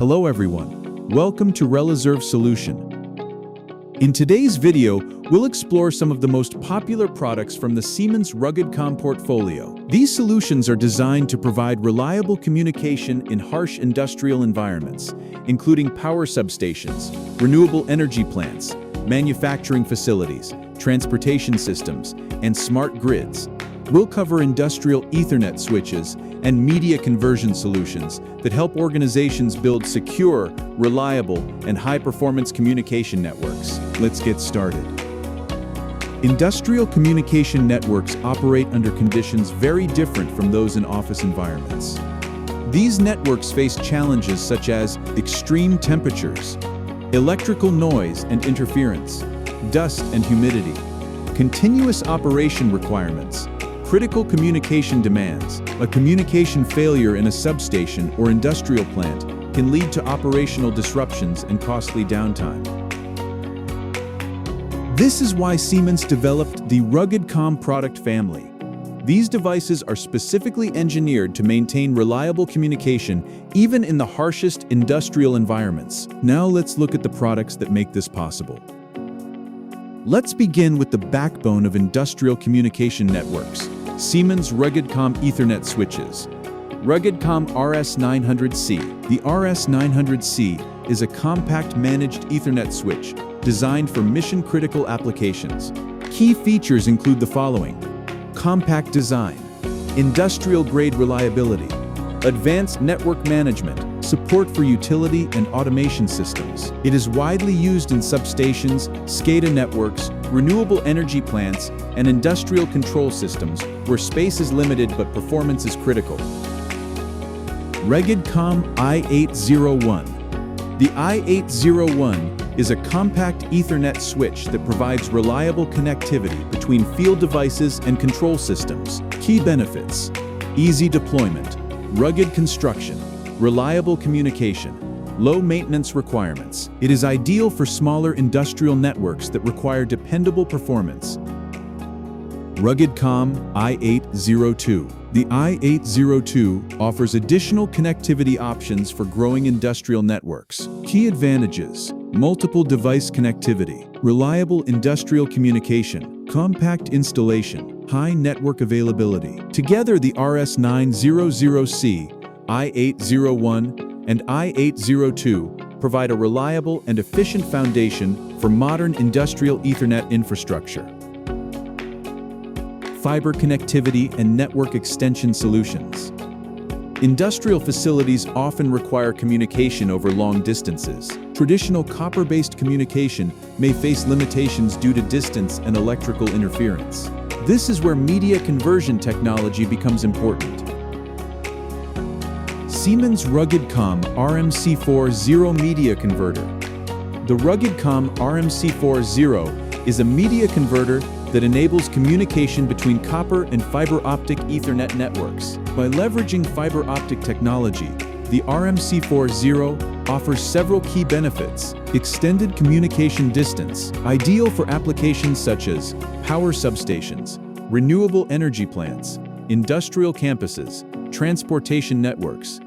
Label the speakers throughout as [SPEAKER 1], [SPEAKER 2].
[SPEAKER 1] Hello everyone, welcome to Reliserv Solution. In today's video, we'll explore some of the most popular products from the Siemens RUGGEDCOM portfolio. These solutions are designed to provide reliable communication in harsh industrial environments, including power substations, renewable energy plants, manufacturing facilities, transportation systems, and smart grids. We'll cover industrial Ethernet switches and media conversion solutions that help organizations build secure, reliable, and high-performance communication networks. Let's get started. Industrial communication networks operate under conditions very different from those in office environments. These networks face challenges such as extreme temperatures, electrical noise and interference, dust and humidity, continuous operation requirements, critical communication demands. A communication failure in a substation or industrial plant can lead to operational disruptions and costly downtime. This is why Siemens developed the RUGGEDCOM product family. These devices are specifically engineered to maintain reliable communication even in the harshest industrial environments. Now let's look at the products that make this possible. Let's begin with the backbone of industrial communication networks, Siemens RUGGEDCOM Ethernet switches. RUGGEDCOM RS900C. The RS900C is a compact managed Ethernet switch designed for mission-critical applications. Key features include the following: compact design, industrial-grade reliability, advanced network management, support for utility and automation systems. It is widely used in substations, SCADA networks, renewable energy plants, and industrial control systems where space is limited but performance is critical. RUGGEDCOM I801. The I801 is a compact Ethernet switch that provides reliable connectivity between field devices and control systems. Key benefits: easy deployment, rugged construction, reliable communication, low maintenance requirements. It is ideal for smaller industrial networks that require dependable performance. RUGGEDCOM I802. The I802 offers additional connectivity options for growing industrial networks. Key advantages: multiple device connectivity, reliable industrial communication, compact installation, high network availability. Together, the RS900C, I801, and I802 provide a reliable and efficient foundation for modern industrial Ethernet infrastructure. Fiber connectivity and network extension solutions. Industrial facilities often require communication over long distances. Traditional copper-based communication may face limitations due to distance and electrical interference. This is where media conversion technology becomes important. Siemens RUGGEDCOM RMC40 Media Converter. The RUGGEDCOM RMC40 is a media converter that enables communication between copper and fiber optic Ethernet networks. By leveraging fiber optic technology, the RMC40 offers several key benefits: extended communication distance, ideal for applications such as power substations, renewable energy plants, industrial campuses, transportation networks.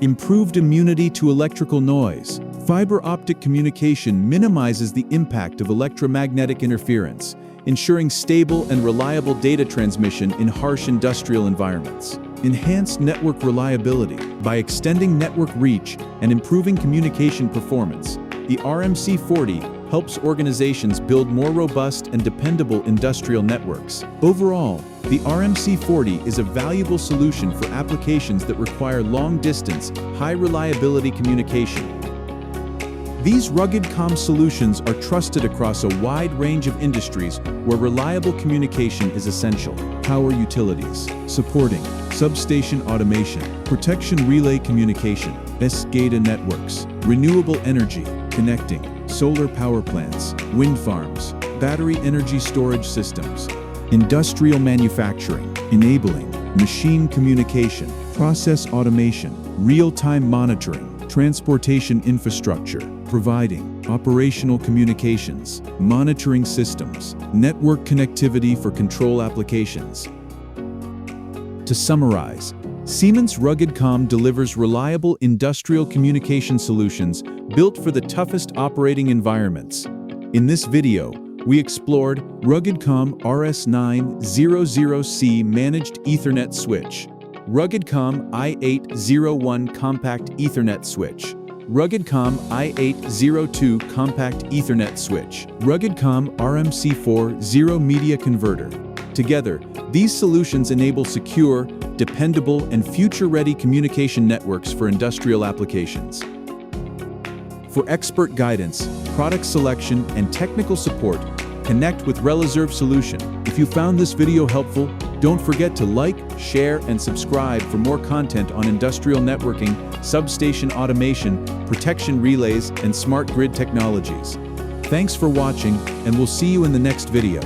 [SPEAKER 1] Improved immunity to electrical noise. Fiber optic communication minimizes the impact of electromagnetic interference, ensuring stable and reliable data transmission in harsh industrial environments. Enhanced network reliability. By extending network reach and improving communication performance, the RMC40 helps organizations build more robust and dependable industrial networks. Overall, the RMC40 is a valuable solution for applications that require long-distance, high-reliability communication. These RUGGEDCOM solutions are trusted across a wide range of industries where reliable communication is essential. Power utilities, supporting substation automation, protection relay communication, SCADA networks, renewable energy, connecting solar power plants, wind farms, battery energy storage systems, industrial manufacturing, enabling machine communication, process automation, real-time monitoring, transportation infrastructure, providing operational communications, monitoring systems, network connectivity for control applications. To summarize, Siemens RUGGEDCOM delivers reliable industrial communication solutions built for the toughest operating environments. In this video, we explored RUGGEDCOM RS900C Managed Ethernet Switch, RUGGEDCOM I801 Compact Ethernet Switch, RUGGEDCOM I802 Compact Ethernet Switch, RUGGEDCOM RMC40 Zero Media Converter. Together, these solutions enable secure, dependable, and future-ready communication networks for industrial applications. For expert guidance, product selection, and technical support, connect with Reliserv Solution. If you found this video helpful, don't forget to like, share, and subscribe for more content on industrial networking, substation automation, protection relays, and smart grid technologies. Thanks for watching, and we'll see you in the next video.